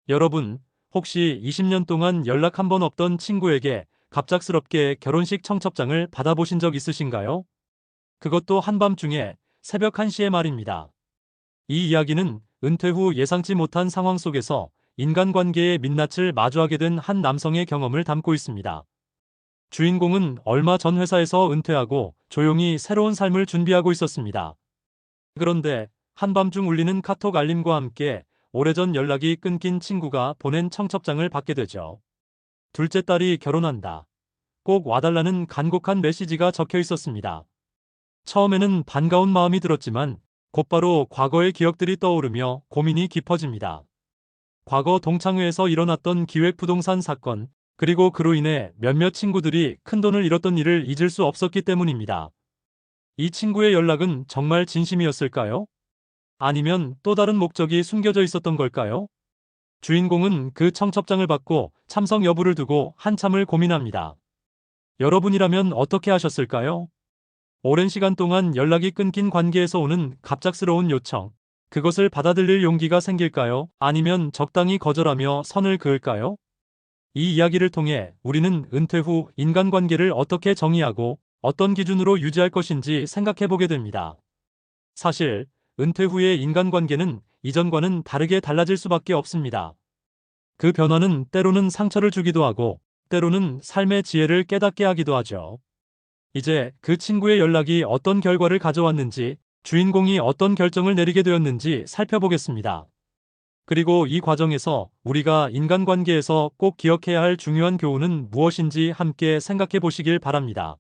여러분, 혹시 20년 동안 연락 한 번 없던 친구에게 갑작스럽게 결혼식 청첩장을 받아보신 적 있으신가요? 그것도 한밤중에 새벽 1시에 말입니다. 이 이야기는 은퇴 후 예상치 못한 상황 속에서 인간관계의 민낯을 마주하게 된 한 남성의 경험을 담고 있습니다. 주인공은 얼마 전 회사에서 은퇴하고 조용히 새로운 삶을 준비하고 있었습니다. 그런데 한밤중 울리는 카톡 알림과 함께 오래전 연락이 끊긴 친구가 보낸 청첩장을 받게 되죠. 둘째 딸이 결혼한다. 꼭 와달라는 간곡한 메시지가 적혀 있었습니다. 처음에는 반가운 마음이 들었지만 곧바로 과거의 기억들이 떠오르며 고민이 깊어집니다. 과거 동창회에서 일어났던 기획부동산 사건, 그리고 그로 인해 몇몇 친구들이 큰돈을 잃었던 일을 잊을 수 없었기 때문입니다. 이 친구의 연락은 정말 진심이었을까요? 아니면 또 다른 목적이 숨겨져 있었던 걸까요? 주인공은 그 청첩장을 받고 참석 여부를 두고 한참을 고민합니다. 여러분이라면 어떻게 하셨을까요? 오랜 시간 동안 연락이 끊긴 관계에서 오는 갑작스러운 요청, 그것을 받아들일 용기가 생길까요? 아니면 적당히 거절하며 선을 그을까요? 이 이야기를 통해 우리는 은퇴 후 인간관계를 어떻게 정의하고 어떤 기준으로 유지할 것인지 생각해 보게 됩니다. 사실, 은퇴 후의 인간관계는 이전과는 다르게 달라질 수밖에 없습니다. 그 변화는 때로는 상처를 주기도 하고, 때로는 삶의 지혜를 깨닫게 하기도 하죠. 이제 그 친구의 연락이 어떤 결과를 가져왔는지, 주인공이 어떤 결정을 내리게 되었는지 살펴보겠습니다. 그리고 이 과정에서 우리가 인간관계에서 꼭 기억해야 할 중요한 교훈은 무엇인지 함께 생각해 보시길 바랍니다.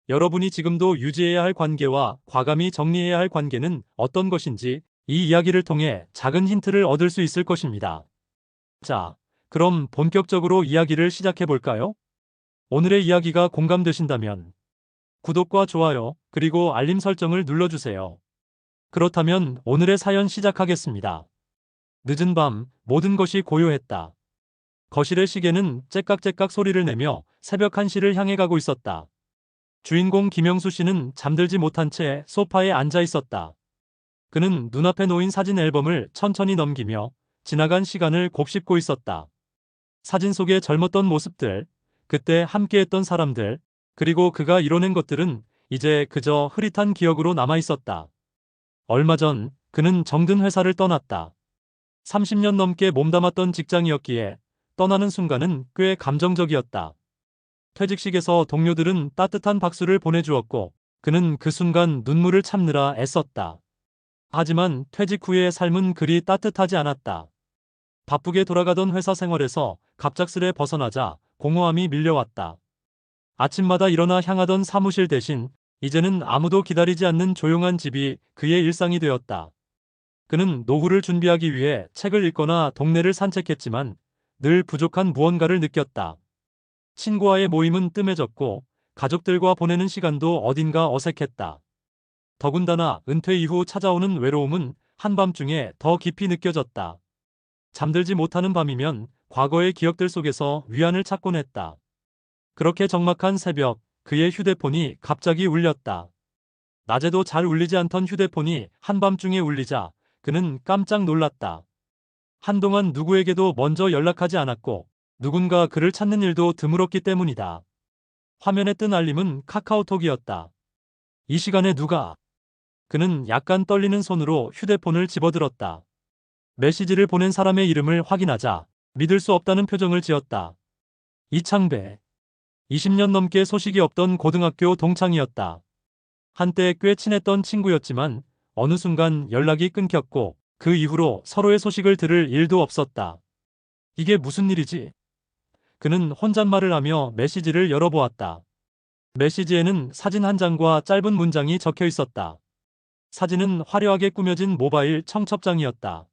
여러분이 지금도 유지해야 할 관계와 과감히 정리해야 할 관계는 어떤 것인지 이 이야기를 통해 작은 힌트를 얻을 수 있을 것입니다. 자, 그럼 본격적으로 이야기를 시작해 볼까요? 오늘의 이야기가 공감되신다면 구독과 좋아요, 그리고 알림 설정을 눌러주세요. 그렇다면 오늘의 사연 시작하겠습니다. 늦은 밤, 모든 것이 고요했다. 거실의 시계는 째깍째깍 소리를 내며 새벽 1시를 향해 가고 있었다. 주인공 김영수 씨는 잠들지 못한 채 소파에 앉아 있었다. 그는 눈앞에 놓인 사진 앨범을 천천히 넘기며 지나간 시간을 곱씹고 있었다. 사진 속의 젊었던 모습들, 그때 함께했던 사람들, 그리고 그가 이뤄낸 것들은 이제 그저 흐릿한 기억으로 남아 있었다. 얼마 전 그는 정든 회사를 떠났다. 30년 넘게 몸담았던 직장이었기에 떠나는 순간은 꽤 감정적이었다. 퇴직식에서 동료들은 따뜻한 박수를 보내주었고 그는 그 순간 눈물을 참느라 애썼다. 하지만 퇴직 후의 삶은 그리 따뜻하지 않았다. 바쁘게 돌아가던 회사 생활에서 갑작스레 벗어나자 공허함이 밀려왔다. 아침마다 일어나 향하던 사무실 대신 이제는 아무도 기다리지 않는 조용한 집이 그의 일상이 되었다. 그는 노후를 준비하기 위해 책을 읽거나 동네를 산책했지만 늘 부족한 무언가를 느꼈다. 친구와의 모임은 뜸해졌고 가족들과 보내는 시간도 어딘가 어색했다. 더군다나 은퇴 이후 찾아오는 외로움은 한밤중에 더 깊이 느껴졌다. 잠들지 못하는 밤이면 과거의 기억들 속에서 위안을 찾곤 했다. 그렇게 적막한 새벽, 그의 휴대폰이 갑자기 울렸다. 낮에도 잘 울리지 않던 휴대폰이 한밤중에 울리자 그는 깜짝 놀랐다. 한동안 누구에게도 먼저 연락하지 않았고 누군가 그를 찾는 일도 드물었기 때문이다. 화면에 뜬 알림은 카카오톡이었다. 이 시간에 누가? 그는 약간 떨리는 손으로 휴대폰을 집어들었다. 메시지를 보낸 사람의 이름을 확인하자 믿을 수 없다는 표정을 지었다. 이창배. 20년 넘게 소식이 없던 고등학교 동창이었다. 한때 꽤 친했던 친구였지만 어느 순간 연락이 끊겼고 그 이후로 서로의 소식을 들을 일도 없었다. 이게 무슨 일이지? 그는 혼잣말을 하며 메시지를 열어보았다. 메시지에는 사진 한 장과 짧은 문장이 적혀 있었다. 사진은 화려하게 꾸며진 모바일 청첩장이었다.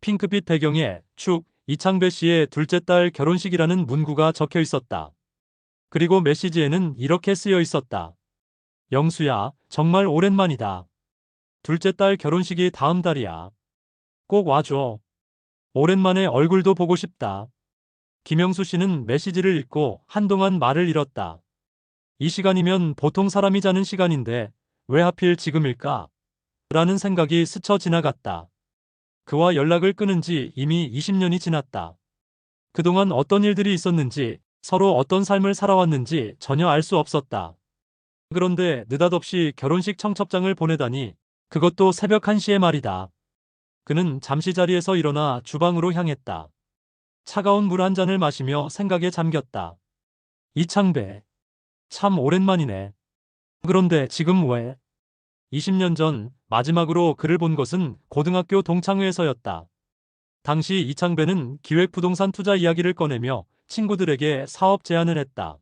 핑크빛 배경에 축, 이창배 씨의 둘째 딸 결혼식이라는 문구가 적혀 있었다. 그리고 메시지에는 이렇게 쓰여 있었다. 영수야, 정말 오랜만이다. 둘째 딸 결혼식이 다음 달이야. 꼭 와줘. 오랜만에 얼굴도 보고 싶다. 김영수 씨는 메시지를 읽고 한동안 말을 잃었다. 이 시간이면 보통 사람이 자는 시간인데 왜 하필 지금일까? 라는 생각이 스쳐 지나갔다. 그와 연락을 끊은 지 이미 20년이 지났다. 그동안 어떤 일들이 있었는지, 서로 어떤 삶을 살아왔는지 전혀 알 수 없었다. 그런데 느닷없이 결혼식 청첩장을 보내다니, 그것도 새벽 1시에 말이다. 그는 잠시 자리에서 일어나 주방으로 향했다. 차가운 물 한 잔을 마시며 생각에 잠겼다. 이창배. 참 오랜만이네. 그런데 지금 왜? 20년 전 마지막으로 그를 본 것은 고등학교 동창회에서였다. 당시 이창배는 기획부동산 투자 이야기를 꺼내며 친구들에게 사업 제안을 했다.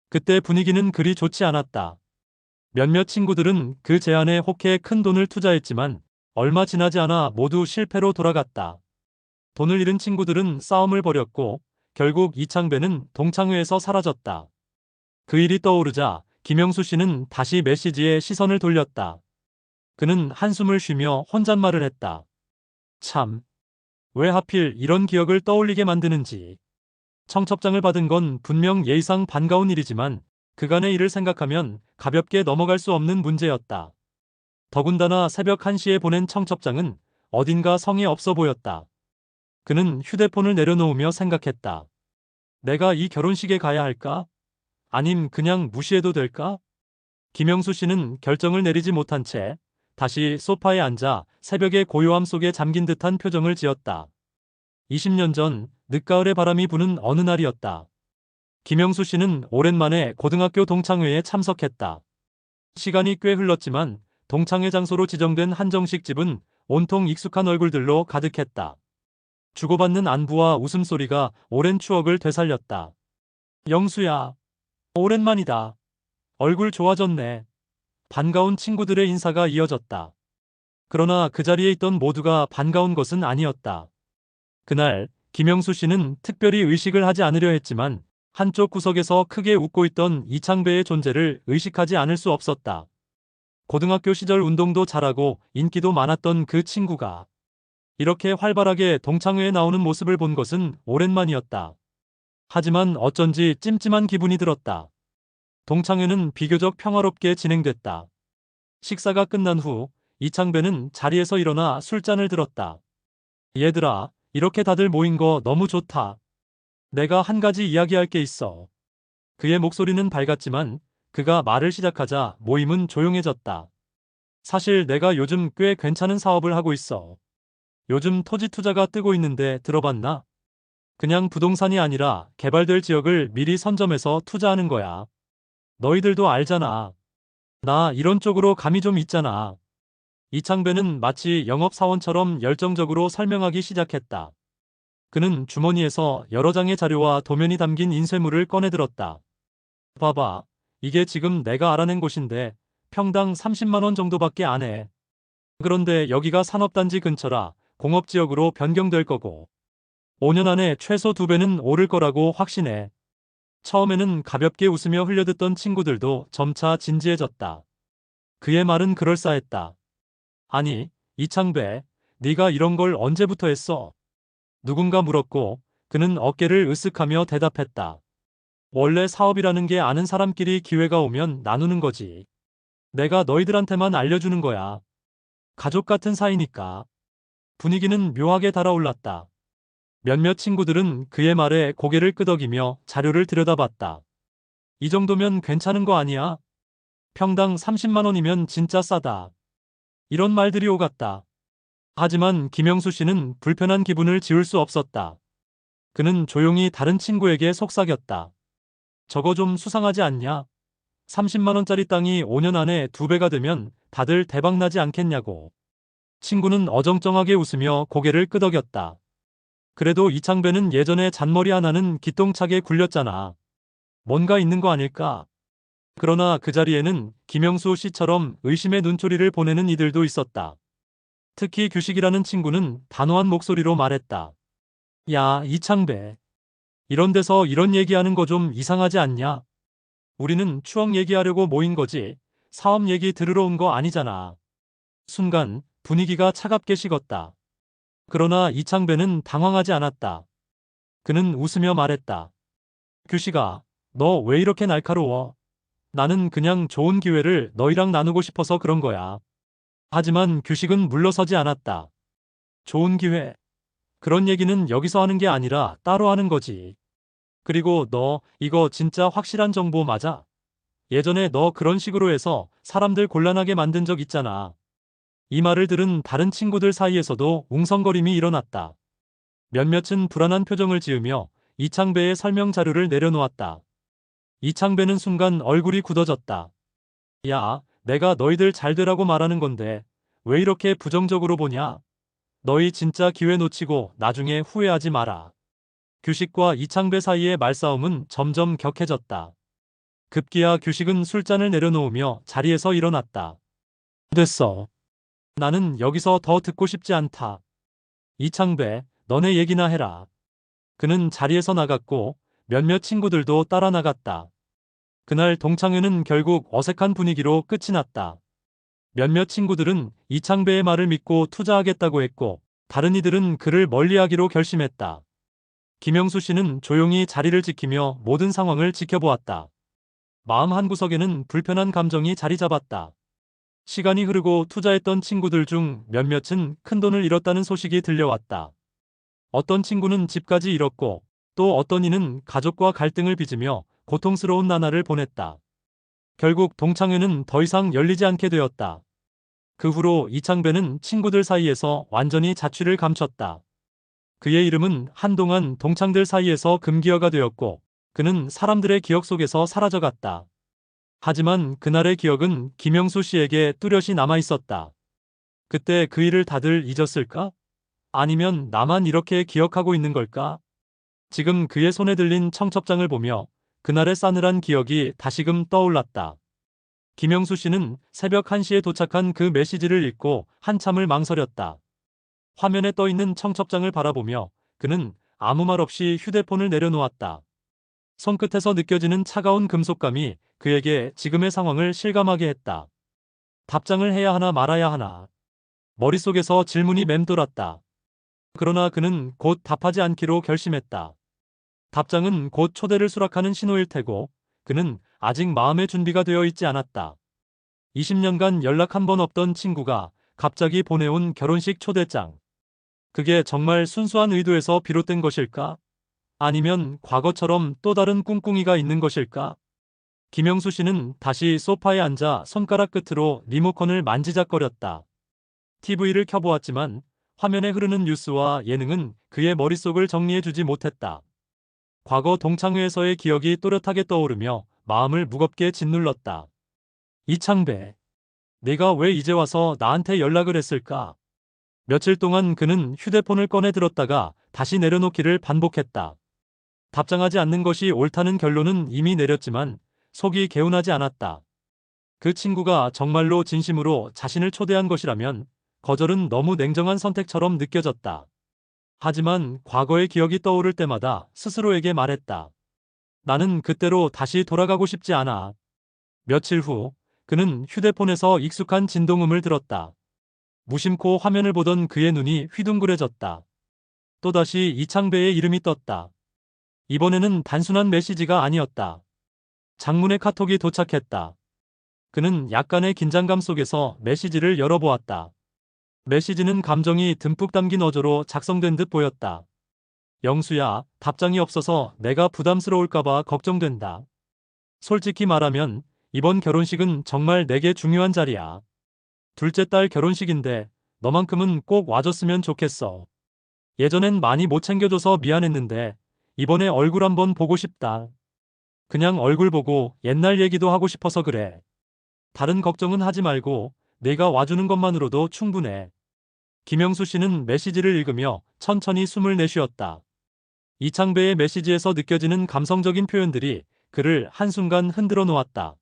그때 분위기는 그리 좋지 않았다. 몇몇 친구들은 그 제안에 혹해 큰 돈을 투자했지만 얼마 지나지 않아 모두 실패로 돌아갔다. 돈을 잃은 친구들은 싸움을 벌였고 결국 이창배는 동창회에서 사라졌다. 그 일이 떠오르자 김영수 씨는 다시 메시지에 시선을 돌렸다. 그는 한숨을 쉬며 혼잣말을 했다. 참, 왜 하필 이런 기억을 떠올리게 만드는지. 청첩장을 받은 건 분명 예의상 반가운 일이지만 그간의 일을 생각하면 가볍게 넘어갈 수 없는 문제였다. 더군다나 새벽 1시에 보낸 청첩장은 어딘가 성의 없어 보였다. 그는 휴대폰을 내려놓으며 생각했다. 내가 이 결혼식에 가야 할까? 아님 그냥 무시해도 될까? 김영수 씨는 결정을 내리지 못한 채 다시 소파에 앉아 새벽의 고요함 속에 잠긴 듯한 표정을 지었다. 20년 전 늦가을의 바람이 부는 어느 날이었다. 김영수 씨는 오랜만에 고등학교 동창회에 참석했다. 시간이 꽤 흘렀지만 동창회 장소로 지정된 한정식 집은 온통 익숙한 얼굴들로 가득했다. 주고받는 안부와 웃음소리가 오랜 추억을 되살렸다. 영수야, 오랜만이다. 얼굴 좋아졌네. 반가운 친구들의 인사가 이어졌다. 그러나 그 자리에 있던 모두가 반가운 것은 아니었다. 그날 김영수 씨는 특별히 의식을 하지 않으려 했지만 한쪽 구석에서 크게 웃고 있던 이창배의 존재를 의식하지 않을 수 없었다. 고등학교 시절 운동도 잘하고 인기도 많았던 그 친구가 이렇게 활발하게 동창회에 나오는 모습을 본 것은 오랜만이었다. 하지만 어쩐지 찜찜한 기분이 들었다. 동창회는 비교적 평화롭게 진행됐다. 식사가 끝난 후 이창배는 자리에서 일어나 술잔을 들었다. 얘들아, 이렇게 다들 모인 거 너무 좋다. 내가 한 가지 이야기할 게 있어. 그의 목소리는 밝았지만 그가 말을 시작하자 모임은 조용해졌다. 사실 내가 요즘 꽤 괜찮은 사업을 하고 있어. 요즘 토지 투자가 뜨고 있는데 들어봤나? 그냥 부동산이 아니라 개발될 지역을 미리 선점해서 투자하는 거야. 너희들도 알잖아. 나 이런 쪽으로 감이 좀 있잖아. 이창배는 마치 영업사원처럼 열정적으로 설명하기 시작했다. 그는 주머니에서 여러 장의 자료와 도면이 담긴 인쇄물을 꺼내들었다. 봐봐. 이게 지금 내가 알아낸 곳인데 평당 30만 원 정도밖에 안 해. 그런데 여기가 산업단지 근처라 공업지역으로 변경될 거고 5년 안에 최소 2배는 오를 거라고 확신해. 처음에는 가볍게 웃으며 흘려듣던 친구들도 점차 진지해졌다. 그의 말은 그럴싸했다. 아니, 이창배, 네가 이런 걸 언제부터 했어? 누군가 물었고 그는 어깨를 으쓱하며 대답했다. 원래 사업이라는 게 아는 사람끼리 기회가 오면 나누는 거지. 내가 너희들한테만 알려주는 거야. 가족 같은 사이니까. 분위기는 묘하게 달아올랐다. 몇몇 친구들은 그의 말에 고개를 끄덕이며 자료를 들여다봤다. 이 정도면 괜찮은 거 아니야? 평당 30만 원이면 진짜 싸다. 이런 말들이 오갔다. 하지만 김영수 씨는 불편한 기분을 지울 수 없었다. 그는 조용히 다른 친구에게 속삭였다. 저거 좀 수상하지 않냐? 30만 원짜리 땅이 5년 안에 2배가 되면 다들 대박나지 않겠냐고. 친구는 어정쩡하게 웃으며 고개를 끄덕였다. 그래도 이창배는 예전에 잔머리 하나는 기똥차게 굴렸잖아. 뭔가 있는 거 아닐까? 그러나 그 자리에는 김영수 씨처럼 의심의 눈초리를 보내는 이들도 있었다. 특히 규식이라는 친구는 단호한 목소리로 말했다. 야, 이창배. 이런 데서 이런 얘기하는 거 좀 이상하지 않냐? 우리는 추억 얘기하려고 모인 거지 사업 얘기 들으러 온 거 아니잖아. 순간 분위기가 차갑게 식었다. 그러나 이창배는 당황하지 않았다. 그는 웃으며 말했다. 규식아, 너 왜 이렇게 날카로워? 나는 그냥 좋은 기회를 너희랑 나누고 싶어서 그런 거야. 하지만 규식은 물러서지 않았다. 좋은 기회. 그런 얘기는 여기서 하는 게 아니라 따로 하는 거지. 그리고 너 이거 진짜 확실한 정보 맞아? 예전에 너 그런 식으로 해서 사람들 곤란하게 만든 적 있잖아. 이 말을 들은 다른 친구들 사이에서도 웅성거림이 일어났다. 몇몇은 불안한 표정을 지으며 이창배의 설명 자료를 내려놓았다. 이창배는 순간 얼굴이 굳어졌다. 야, 내가 너희들 잘 되라고 말하는 건데 왜 이렇게 부정적으로 보냐? 너희 진짜 기회 놓치고 나중에 후회하지 마라. 규식과 이창배 사이의 말싸움은 점점 격해졌다. 급기야 규식은 술잔을 내려놓으며 자리에서 일어났다. 됐어. 나는 여기서 더 듣고 싶지 않다. 이창배, 너네 얘기나 해라. 그는 자리에서 나갔고 몇몇 친구들도 따라 나갔다. 그날 동창회는 결국 어색한 분위기로 끝이 났다. 몇몇 친구들은 이창배의 말을 믿고 투자하겠다고 했고 다른 이들은 그를 멀리하기로 결심했다. 김영수 씨는 조용히 자리를 지키며 모든 상황을 지켜보았다. 마음 한구석에는 불편한 감정이 자리 잡았다. 시간이 흐르고 투자했던 친구들 중 몇몇은 큰돈을 잃었다는 소식이 들려왔다. 어떤 친구는 집까지 잃었고 또 어떤 이는 가족과 갈등을 빚으며 고통스러운 나날을 보냈다. 결국 동창회는 더 이상 열리지 않게 되었다. 그 후로 이창배는 친구들 사이에서 완전히 자취를 감췄다. 그의 이름은 한동안 동창들 사이에서 금기어가 되었고 그는 사람들의 기억 속에서 사라져갔다. 하지만 그날의 기억은 김영수 씨에게 뚜렷이 남아 있었다. 그때 그 일을 다들 잊었을까? 아니면 나만 이렇게 기억하고 있는 걸까? 지금 그의 손에 들린 청첩장을 보며 그날의 싸늘한 기억이 다시금 떠올랐다. 김영수 씨는 새벽 1시에 도착한 그 메시지를 읽고 한참을 망설였다. 화면에 떠 있는 청첩장을 바라보며 그는 아무 말 없이 휴대폰을 내려놓았다. 손끝에서 느껴지는 차가운 금속감이 그에게 지금의 상황을 실감하게 했다. 답장을 해야 하나 말아야 하나. 머릿속에서 질문이 맴돌았다. 그러나 그는 곧 답하지 않기로 결심했다. 답장은 곧 초대를 수락하는 신호일 테고 그는 아직 마음의 준비가 되어 있지 않았다. 20년간 연락 한 번 없던 친구가 갑자기 보내온 결혼식 초대장. 그게 정말 순수한 의도에서 비롯된 것일까? 아니면 과거처럼 또 다른 꿍꿍이가 있는 것일까? 김영수 씨는 다시 소파에 앉아 손가락 끝으로 리모컨을 만지작거렸다. TV를 켜보았지만 화면에 흐르는 뉴스와 예능은 그의 머릿속을 정리해주지 못했다. 과거 동창회에서의 기억이 또렷하게 떠오르며 마음을 무겁게 짓눌렀다. 이창배, 네가 왜 이제 와서 나한테 연락을 했을까? 며칠 동안 그는 휴대폰을 꺼내 들었다가 다시 내려놓기를 반복했다. 답장하지 않는 것이 옳다는 결론은 이미 내렸지만 속이 개운하지 않았다. 그 친구가 정말로 진심으로 자신을 초대한 것이라면 거절은 너무 냉정한 선택처럼 느껴졌다. 하지만 과거의 기억이 떠오를 때마다 스스로에게 말했다. 나는 그때로 다시 돌아가고 싶지 않아. 며칠 후 그는 휴대폰에서 익숙한 진동음을 들었다. 무심코 화면을 보던 그의 눈이 휘둥그레졌다. 또다시 이창배의 이름이 떴다. 이번에는 단순한 메시지가 아니었다. 장문의 카톡이 도착했다. 그는 약간의 긴장감 속에서 메시지를 열어보았다. 메시지는 감정이 듬뿍 담긴 어조로 작성된 듯 보였다. 영수야, 답장이 없어서 내가 부담스러울까봐 걱정된다. 솔직히 말하면 이번 결혼식은 정말 내게 중요한 자리야. 둘째 딸 결혼식인데 너만큼은 꼭 와줬으면 좋겠어. 예전엔 많이 못 챙겨줘서 미안했는데 이번에 얼굴 한번 보고 싶다. 그냥 얼굴 보고 옛날 얘기도 하고 싶어서 그래. 다른 걱정은 하지 말고 내가 와주는 것만으로도 충분해. 김영수 씨는 메시지를 읽으며 천천히 숨을 내쉬었다. 이창배의 메시지에서 느껴지는 감성적인 표현들이 그를 한순간 흔들어 놓았다.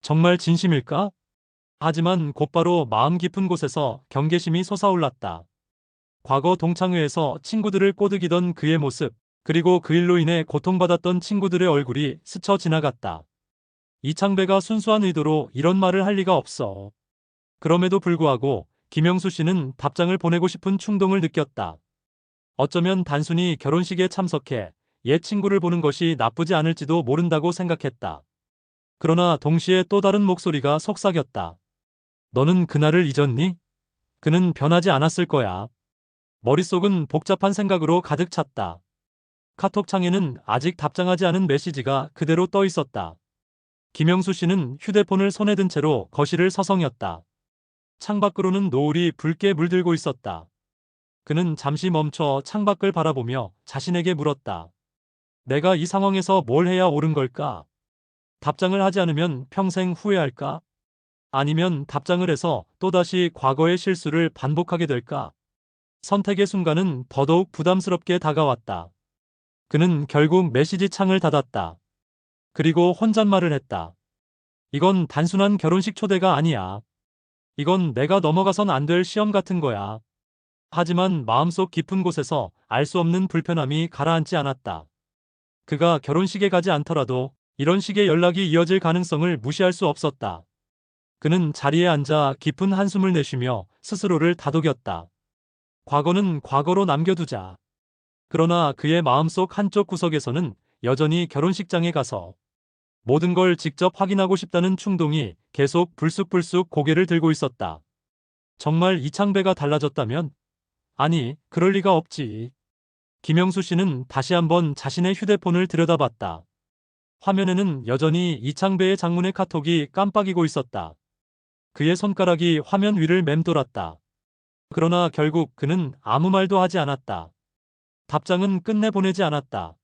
정말 진심일까? 하지만 곧바로 마음 깊은 곳에서 경계심이 솟아올랐다. 과거 동창회에서 친구들을 꼬드기던 그의 모습, 그리고 그 일로 인해 고통받았던 친구들의 얼굴이 스쳐 지나갔다. 이창배가 순수한 의도로 이런 말을 할 리가 없어. 그럼에도 불구하고 김영수 씨는 답장을 보내고 싶은 충동을 느꼈다. 어쩌면 단순히 결혼식에 참석해 옛 친구를 보는 것이 나쁘지 않을지도 모른다고 생각했다. 그러나 동시에 또 다른 목소리가 속삭였다. 너는 그날을 잊었니? 그는 변하지 않았을 거야. 머릿속은 복잡한 생각으로 가득 찼다. 카톡창에는 아직 답장하지 않은 메시지가 그대로 떠 있었다. 김영수 씨는 휴대폰을 손에 든 채로 거실을 서성였다. 창밖으로는 노을이 붉게 물들고 있었다. 그는 잠시 멈춰 창밖을 바라보며 자신에게 물었다. 내가 이 상황에서 뭘 해야 옳은 걸까? 답장을 하지 않으면 평생 후회할까? 아니면 답장을 해서 또다시 과거의 실수를 반복하게 될까? 선택의 순간은 더더욱 부담스럽게 다가왔다. 그는 결국 메시지 창을 닫았다. 그리고 혼잣말을 했다. 이건 단순한 결혼식 초대가 아니야. 이건 내가 넘어가선 안 될 시험 같은 거야. 하지만 마음속 깊은 곳에서 알 수 없는 불편함이 가라앉지 않았다. 그가 결혼식에 가지 않더라도 이런 식의 연락이 이어질 가능성을 무시할 수 없었다. 그는 자리에 앉아 깊은 한숨을 내쉬며 스스로를 다독였다. 과거는 과거로 남겨두자. 그러나 그의 마음속 한쪽 구석에서는 여전히 결혼식장에 가서 모든 걸 직접 확인하고 싶다는 충동이 계속 불쑥불쑥 고개를 들고 있었다. 정말 이창배가 달라졌다면? 아니, 그럴 리가 없지. 김영수 씨는 다시 한번 자신의 휴대폰을 들여다봤다. 화면에는 여전히 이창배의 장문의 카톡이 깜빡이고 있었다. 그의 손가락이 화면 위를 맴돌았다. 그러나 결국 그는 아무 말도 하지 않았다. 답장은 끝내 보내지 않았다.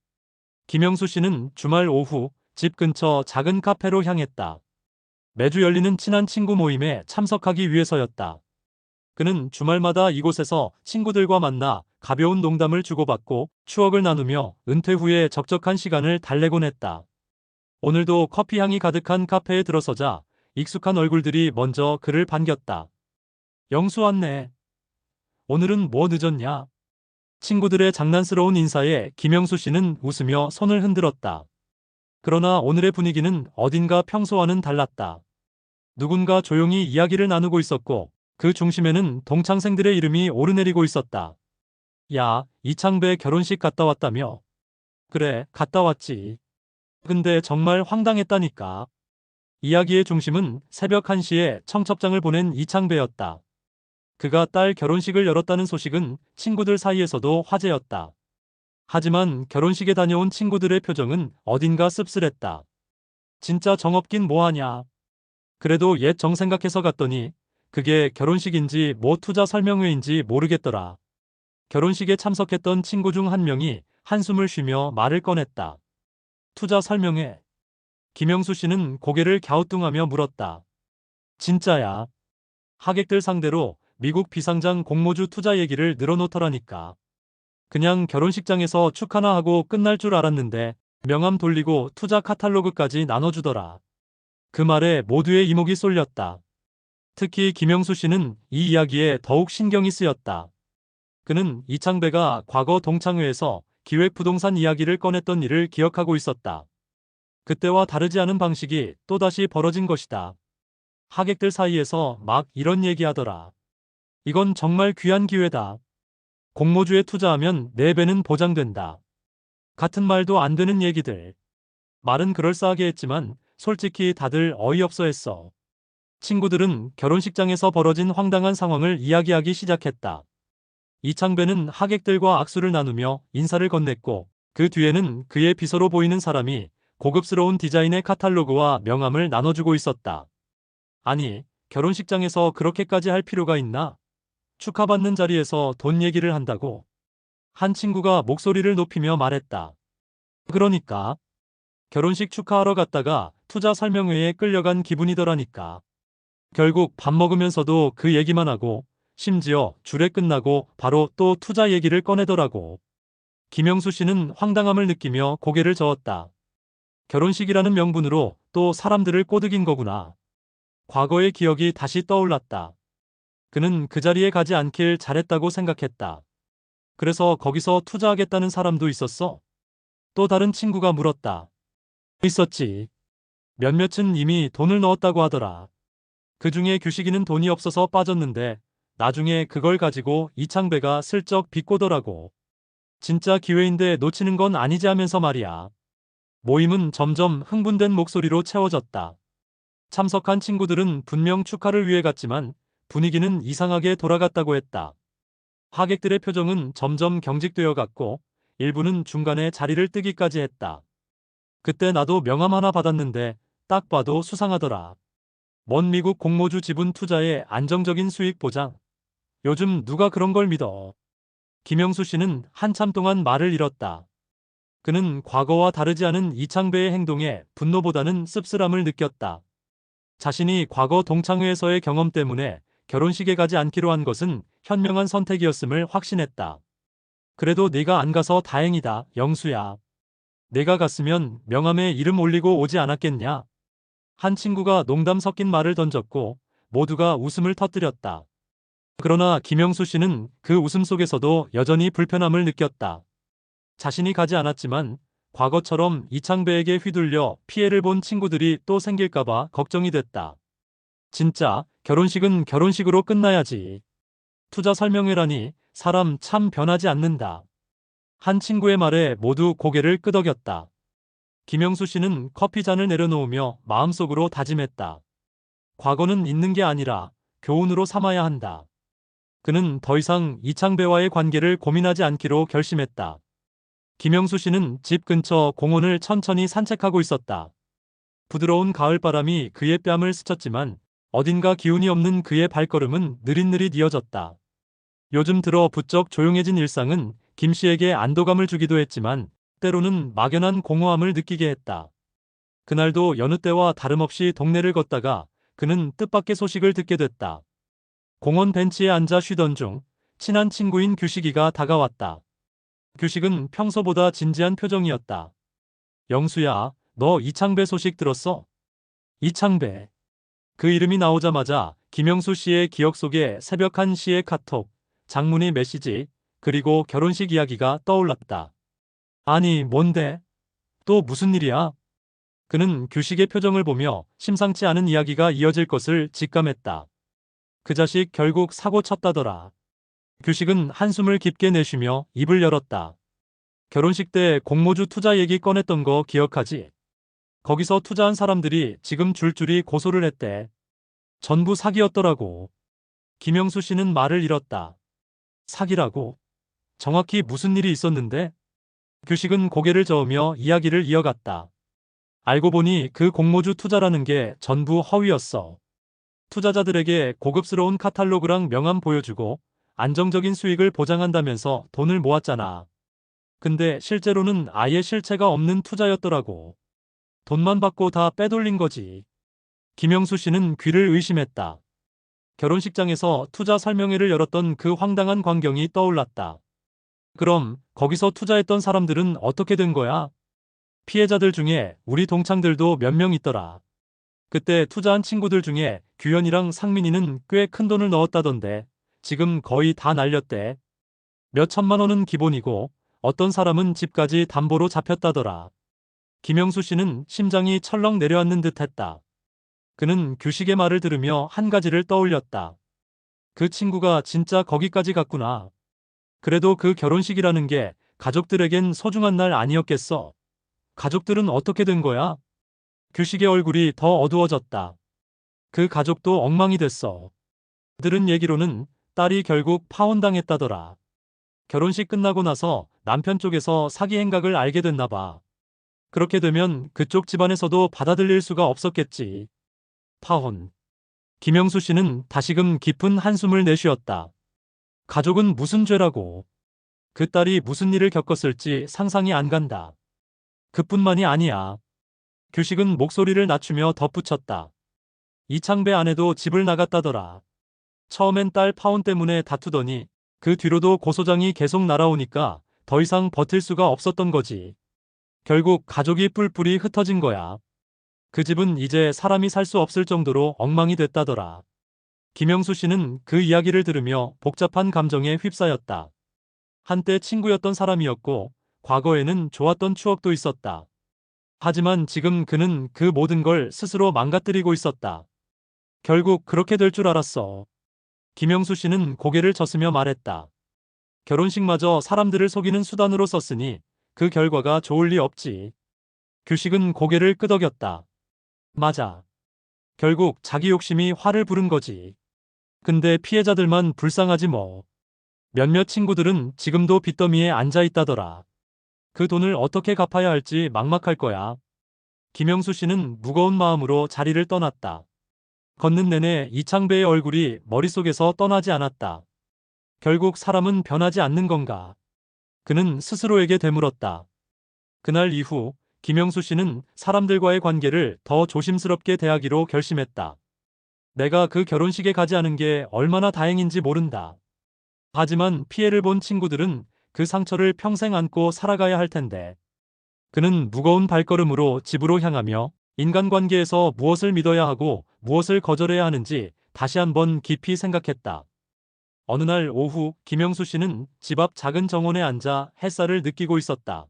김영수 씨는 주말 오후 집 근처 작은 카페로 향했다. 매주 열리는 친한 친구 모임에 참석하기 위해서였다. 그는 주말마다 이곳에서 친구들과 만나 가벼운 농담을 주고받고 추억을 나누며 은퇴 후에 적적한 시간을 달래곤 했다. 오늘도 커피 향이 가득한 카페에 들어서자 익숙한 얼굴들이 먼저 그를 반겼다. 영수 왔네. 오늘은 뭐 늦었냐? 친구들의 장난스러운 인사에 김영수 씨는 웃으며 손을 흔들었다. 그러나 오늘의 분위기는 어딘가 평소와는 달랐다. 누군가 조용히 이야기를 나누고 있었고 그 중심에는 동창생들의 이름이 오르내리고 있었다. 야, 이창배 결혼식 갔다 왔다며? 그래, 갔다 왔지. 근데 정말 황당했다니까. 이야기의 중심은 새벽 1시에 청첩장을 보낸 이창배였다. 그가 딸 결혼식을 열었다는 소식은 친구들 사이에서도 화제였다. 하지만 결혼식에 다녀온 친구들의 표정은 어딘가 씁쓸했다. 진짜 정없긴 뭐하냐. 그래도 옛 정 생각해서 갔더니 그게 결혼식인지 뭐 투자 설명회인지 모르겠더라. 결혼식에 참석했던 친구 중 한 명이 한숨을 쉬며 말을 꺼냈다. 투자 설명회. 김영수 씨는 고개를 갸우뚱하며 물었다. 진짜야. 하객들 상대로 미국 비상장 공모주 투자 얘기를 늘어놓더라니까. 그냥 결혼식장에서 축하나 하고 끝날 줄 알았는데 명함 돌리고 투자 카탈로그까지 나눠주더라. 그 말에 모두의 이목이 쏠렸다. 특히 김영수 씨는 이 이야기에 더욱 신경이 쓰였다. 그는 이창배가 과거 동창회에서 기획부동산 이야기를 꺼냈던 일을 기억하고 있었다. 그때와 다르지 않은 방식이 또다시 벌어진 것이다. 하객들 사이에서 막 이런 얘기하더라. 이건 정말 귀한 기회다. 공모주에 투자하면 4배는 보장된다. 같은 말도 안 되는 얘기들. 말은 그럴싸하게 했지만 솔직히 다들 어이없어 했어. 친구들은 결혼식장에서 벌어진 황당한 상황을 이야기하기 시작했다. 이창배는 하객들과 악수를 나누며 인사를 건넸고 그 뒤에는 그의 비서로 보이는 사람이 고급스러운 디자인의 카탈로그와 명함을 나눠주고 있었다. 아니, 결혼식장에서 그렇게까지 할 필요가 있나? 축하받는 자리에서 돈 얘기를 한다고? 한 친구가 목소리를 높이며 말했다. 그러니까 결혼식 축하하러 갔다가 투자 설명회에 끌려간 기분이더라니까. 결국 밥 먹으면서도 그 얘기만 하고 심지어 주례 끝나고 바로 또 투자 얘기를 꺼내더라고. 김영수 씨는 황당함을 느끼며 고개를 저었다. 결혼식이라는 명분으로 또 사람들을 꼬드긴 거구나. 과거의 기억이 다시 떠올랐다. 그는 그 자리에 가지 않길 잘했다고 생각했다. 그래서 거기서 투자하겠다는 사람도 있었어? 또 다른 친구가 물었다. 있었지. 몇몇은 이미 돈을 넣었다고 하더라. 그 중에 규식이는 돈이 없어서 빠졌는데 나중에 그걸 가지고 이창배가 슬쩍 비꼬더라고. 진짜 기회인데 놓치는 건 아니지 하면서 말이야. 모임은 점점 흥분된 목소리로 채워졌다. 참석한 친구들은 분명 축하를 위해 갔지만 분위기는 이상하게 돌아갔다고 했다. 하객들의 표정은 점점 경직되어 갔고 일부는 중간에 자리를 뜨기까지 했다. 그때 나도 명함 하나 받았는데 딱 봐도 수상하더라. 먼 미국 공모주 지분 투자의 안정적인 수익 보장. 요즘 누가 그런 걸 믿어. 김영수 씨는 한참 동안 말을 잃었다. 그는 과거와 다르지 않은 이창배의 행동에 분노보다는 씁쓸함을 느꼈다. 자신이 과거 동창회에서의 경험 때문에 결혼식에 가지 않기로 한 것은 현명한 선택이었음을 확신했다. 그래도 네가 안 가서 다행이다, 영수야. 내가 갔으면 명함에 이름 올리고 오지 않았겠냐? 한 친구가 농담 섞인 말을 던졌고 모두가 웃음을 터뜨렸다. 그러나 김영수 씨는 그 웃음 속에서도 여전히 불편함을 느꼈다. 자신이 가지 않았지만 과거처럼 이창배에게 휘둘려 피해를 본 친구들이 또 생길까봐 걱정이 됐다. 진짜 결혼식은 결혼식으로 끝나야지. 투자 설명회라니 사람 참 변하지 않는다. 한 친구의 말에 모두 고개를 끄덕였다. 김영수 씨는 커피잔을 내려놓으며 마음속으로 다짐했다. 과거는 있는 게 아니라 교훈으로 삼아야 한다. 그는 더 이상 이창배와의 관계를 고민하지 않기로 결심했다. 김영수 씨는 집 근처 공원을 천천히 산책하고 있었다. 부드러운 가을바람이 그의 뺨을 스쳤지만 어딘가 기운이 없는 그의 발걸음은 느릿느릿 이어졌다. 요즘 들어 부쩍 조용해진 일상은 김 씨에게 안도감을 주기도 했지만 때로는 막연한 공허함을 느끼게 했다. 그날도 여느 때와 다름없이 동네를 걷다가 그는 뜻밖의 소식을 듣게 됐다. 공원 벤치에 앉아 쉬던 중 친한 친구인 규식이가 다가왔다. 규식은 평소보다 진지한 표정이었다. 영수야, 너 이창배 소식 들었어? 이창배. 그 이름이 나오자마자 김영수 씨의 기억 속에 새벽 1시의 카톡, 장문의 메시지, 그리고 결혼식 이야기가 떠올랐다. 아니, 뭔데? 또 무슨 일이야? 그는 규식의 표정을 보며 심상치 않은 이야기가 이어질 것을 직감했다. 그 자식 결국 사고 쳤다더라. 규식은 한숨을 깊게 내쉬며 입을 열었다. 결혼식 때 공모주 투자 얘기 꺼냈던 거 기억하지? 거기서 투자한 사람들이 지금 줄줄이 고소를 했대. 전부 사기였더라고. 김영수 씨는 말을 잃었다. 사기라고? 정확히 무슨 일이 있었는데? 규식은 고개를 저으며 이야기를 이어갔다. 알고 보니 그 공모주 투자라는 게 전부 허위였어. 투자자들에게 고급스러운 카탈로그랑 명함 보여주고 안정적인 수익을 보장한다면서 돈을 모았잖아. 근데 실제로는 아예 실체가 없는 투자였더라고. 돈만 받고 다 빼돌린 거지. 김영수 씨는 귀를 의심했다. 결혼식장에서 투자 설명회를 열었던 그 황당한 광경이 떠올랐다. 그럼 거기서 투자했던 사람들은 어떻게 된 거야? 피해자들 중에 우리 동창들도 몇 명 있더라. 그때 투자한 친구들 중에 규현이랑 상민이는 꽤 큰 돈을 넣었다던데 지금 거의 다 날렸대. 몇 천만 원은 기본이고 어떤 사람은 집까지 담보로 잡혔다더라. 김영수 씨는 심장이 철렁 내려앉는 듯했다. 그는 규식의 말을 들으며 한 가지를 떠올렸다. 그 친구가 진짜 거기까지 갔구나. 그래도 그 결혼식이라는 게 가족들에겐 소중한 날 아니었겠어. 가족들은 어떻게 된 거야? 규식의 얼굴이 더 어두워졌다. 그 가족도 엉망이 됐어. 들은 얘기로는 딸이 결국 파혼당했다더라. 결혼식 끝나고 나서 남편 쪽에서 사기 행각을 알게 됐나 봐. 그렇게 되면 그쪽 집안에서도 받아들일 수가 없었겠지. 파혼. 김영수 씨는 다시금 깊은 한숨을 내쉬었다. 가족은 무슨 죄라고. 그 딸이 무슨 일을 겪었을지 상상이 안 간다. 그뿐만이 아니야. 규식은 목소리를 낮추며 덧붙였다. 이창배 아내도 집을 나갔다더라. 처음엔 딸 파혼 때문에 다투더니 그 뒤로도 고소장이 계속 날아오니까 더 이상 버틸 수가 없었던 거지. 결국 가족이 뿔뿔이 흩어진 거야. 그 집은 이제 사람이 살 수 없을 정도로 엉망이 됐다더라. 김영수 씨는 그 이야기를 들으며 복잡한 감정에 휩싸였다. 한때 친구였던 사람이었고 과거에는 좋았던 추억도 있었다. 하지만 지금 그는 그 모든 걸 스스로 망가뜨리고 있었다. 결국 그렇게 될 줄 알았어. 김영수 씨는 고개를 젓으며 말했다. 결혼식마저 사람들을 속이는 수단으로 썼으니 그 결과가 좋을 리 없지. 규식은 고개를 끄덕였다. 맞아. 결국 자기 욕심이 화를 부른 거지. 근데 피해자들만 불쌍하지 뭐. 몇몇 친구들은 지금도 빚더미에 앉아 있다더라. 그 돈을 어떻게 갚아야 할지 막막할 거야. 김영수 씨는 무거운 마음으로 자리를 떠났다. 걷는 내내 이창배의 얼굴이 머릿속에서 떠나지 않았다. 결국 사람은 변하지 않는 건가? 그는 스스로에게 되물었다. 그날 이후 김영수 씨는 사람들과의 관계를 더 조심스럽게 대하기로 결심했다. 내가 그 결혼식에 가지 않은 게 얼마나 다행인지 모른다. 하지만 피해를 본 친구들은 그 상처를 평생 안고 살아가야 할 텐데. 그는 무거운 발걸음으로 집으로 향하며 인간관계에서 무엇을 믿어야 하고 무엇을 거절해야 하는지 다시 한번 깊이 생각했다. 어느 날 오후 김영수 씨는 집 앞 작은 정원에 앉아 햇살을 느끼고 있었다.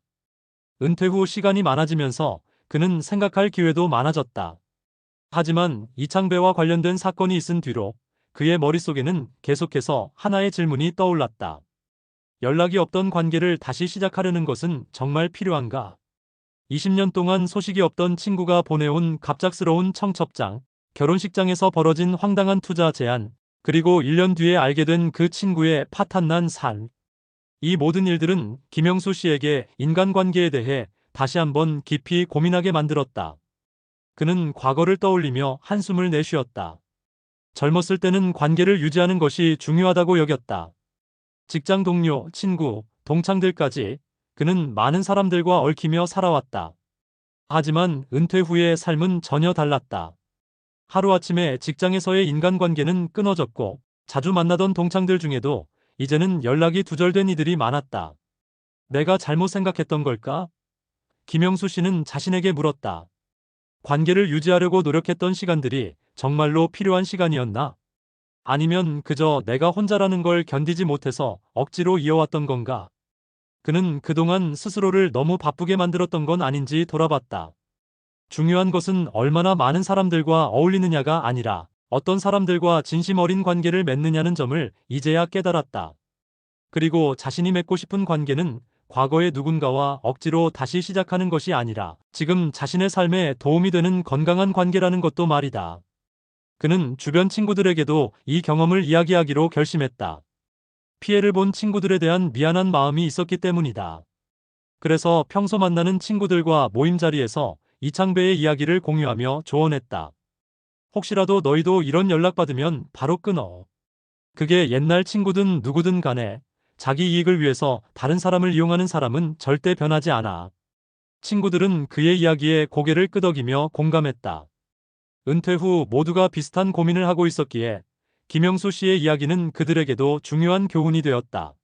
은퇴 후 시간이 많아지면서 그는 생각할 기회도 많아졌다. 하지만 이창배와 관련된 사건이 있은 뒤로 그의 머릿속에는 계속해서 하나의 질문이 떠올랐다. 연락이 없던 관계를 다시 시작하려는 것은 정말 필요한가? 20년 동안 소식이 없던 친구가 보내온 갑작스러운 청첩장, 결혼식장에서 벌어진 황당한 투자 제안, 그리고 1년 뒤에 알게 된 그 친구의 파탄난 삶. 이 모든 일들은 김영수 씨에게 인간관계에 대해 다시 한번 깊이 고민하게 만들었다. 그는 과거를 떠올리며 한숨을 내쉬었다. 젊었을 때는 관계를 유지하는 것이 중요하다고 여겼다. 직장 동료, 친구, 동창들까지 그는 많은 사람들과 얽히며 살아왔다. 하지만 은퇴 후의 삶은 전혀 달랐다. 하루아침에 직장에서의 인간관계는 끊어졌고 자주 만나던 동창들 중에도 이제는 연락이 두절된 이들이 많았다. 내가 잘못 생각했던 걸까? 김영수 씨는 자신에게 물었다. 관계를 유지하려고 노력했던 시간들이 정말로 필요한 시간이었나? 아니면 그저 내가 혼자라는 걸 견디지 못해서 억지로 이어왔던 건가? 그는 그동안 스스로를 너무 바쁘게 만들었던 건 아닌지 돌아봤다. 중요한 것은 얼마나 많은 사람들과 어울리느냐가 아니라 어떤 사람들과 진심 어린 관계를 맺느냐는 점을 이제야 깨달았다. 그리고 자신이 맺고 싶은 관계는 과거의 누군가와 억지로 다시 시작하는 것이 아니라 지금 자신의 삶에 도움이 되는 건강한 관계라는 것도 말이다. 그는 주변 친구들에게도 이 경험을 이야기하기로 결심했다. 피해를 본 친구들에 대한 미안한 마음이 있었기 때문이다. 그래서 평소 만나는 친구들과 모임 자리에서 이창배의 이야기를 공유하며 조언했다. 혹시라도 너희도 이런 연락받으면 바로 끊어. 그게 옛날 친구든 누구든 간에 자기 이익을 위해서 다른 사람을 이용하는 사람은 절대 변하지 않아. 친구들은 그의 이야기에 고개를 끄덕이며 공감했다. 은퇴 후 모두가 비슷한 고민을 하고 있었기에 김영수 씨의 이야기는 그들에게도 중요한 교훈이 되었다.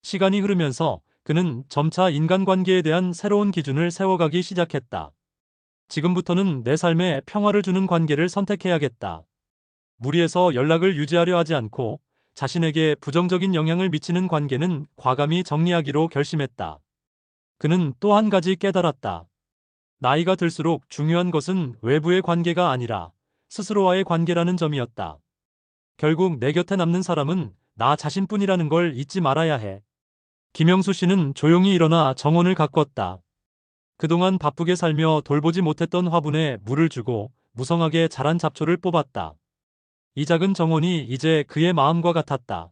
시간이 흐르면서 그는 점차 인간관계에 대한 새로운 기준을 세워가기 시작했다. 지금부터는 내 삶에 평화를 주는 관계를 선택해야겠다. 무리해서 연락을 유지하려 하지 않고 자신에게 부정적인 영향을 미치는 관계는 과감히 정리하기로 결심했다. 그는 또 한 가지 깨달았다. 나이가 들수록 중요한 것은 외부의 관계가 아니라 스스로와의 관계라는 점이었다. 결국 내 곁에 남는 사람은 나 자신뿐이라는 걸 잊지 말아야 해. 김영수 씨는 조용히 일어나 정원을 가꿨다. 그동안 바쁘게 살며 돌보지 못했던 화분에 물을 주고 무성하게 자란 잡초를 뽑았다. 이 작은 정원이 이제 그의 마음과 같았다.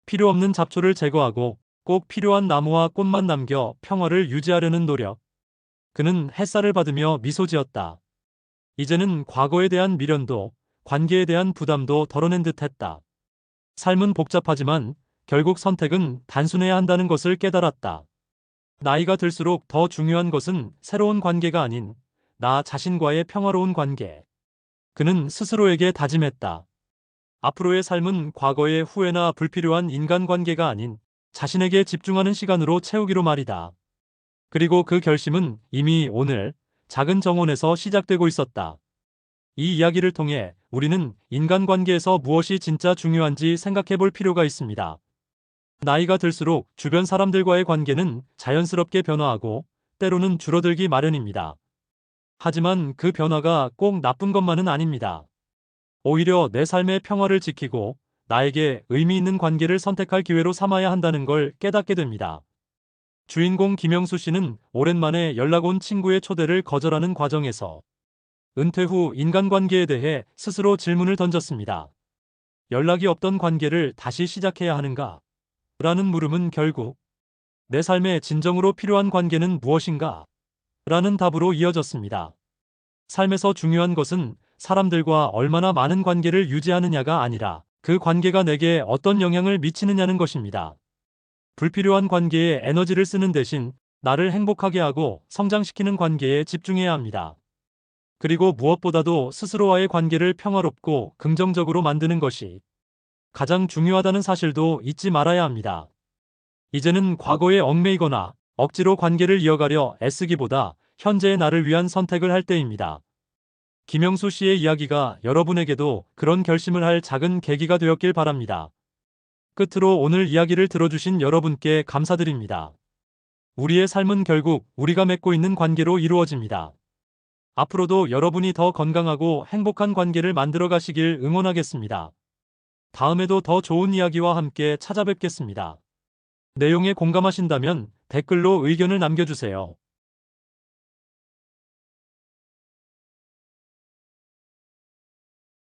필요 없는 잡초를 제거하고 꼭 필요한 나무와 꽃만 남겨 평화를 유지하려는 노력. 그는 햇살을 받으며 미소 지었다. 이제는 과거에 대한 미련도 관계에 대한 부담도 덜어낸 듯했다. 삶은 복잡하지만 결국 선택은 단순해야 한다는 것을 깨달았다. 나이가 들수록 더 중요한 것은 새로운 관계가 아닌 나 자신과의 평화로운 관계. 그는 스스로에게 다짐했다. 앞으로의 삶은 과거의 후회나 불필요한 인간관계가 아닌 자신에게 집중하는 시간으로 채우기로 말이다. 그리고 그 결심은 이미 오늘 작은 정원에서 시작되고 있었다. 이 이야기를 통해 우리는 인간관계에서 무엇이 진짜 중요한지 생각해 볼 필요가 있습니다. 나이가 들수록 주변 사람들과의 관계는 자연스럽게 변화하고 때로는 줄어들기 마련입니다. 하지만 그 변화가 꼭 나쁜 것만은 아닙니다. 오히려 내 삶의 평화를 지키고 나에게 의미 있는 관계를 선택할 기회로 삼아야 한다는 걸 깨닫게 됩니다. 주인공 김영수 씨는 오랜만에 연락 온 친구의 초대를 거절하는 과정에서 은퇴 후 인간관계에 대해 스스로 질문을 던졌습니다. 연락이 없던 관계를 다시 시작해야 하는가? 라는 물음은 결국 내 삶에 진정으로 필요한 관계는 무엇인가? 라는 답으로 이어졌습니다. 삶에서 중요한 것은 사람들과 얼마나 많은 관계를 유지하느냐가 아니라 그 관계가 내게 어떤 영향을 미치느냐는 것입니다. 불필요한 관계에 에너지를 쓰는 대신 나를 행복하게 하고 성장시키는 관계에 집중해야 합니다. 그리고 무엇보다도 스스로와의 관계를 평화롭고 긍정적으로 만드는 것이 가장 중요하다는 사실도 잊지 말아야 합니다. 이제는 과거에 얽매이거나 억지로 관계를 이어가려 애쓰기보다 현재의 나를 위한 선택을 할 때입니다. 김영수 씨의 이야기가 여러분에게도 그런 결심을 할 작은 계기가 되었길 바랍니다. 끝으로 오늘 이야기를 들어주신 여러분께 감사드립니다. 우리의 삶은 결국 우리가 맺고 있는 관계로 이루어집니다. 앞으로도 여러분이 더 건강하고 행복한 관계를 만들어 가시길 응원하겠습니다. 다음에도 더 좋은 이야기와 함께 찾아뵙겠습니다. 내용에 공감하신다면 댓글로 의견을 남겨주세요.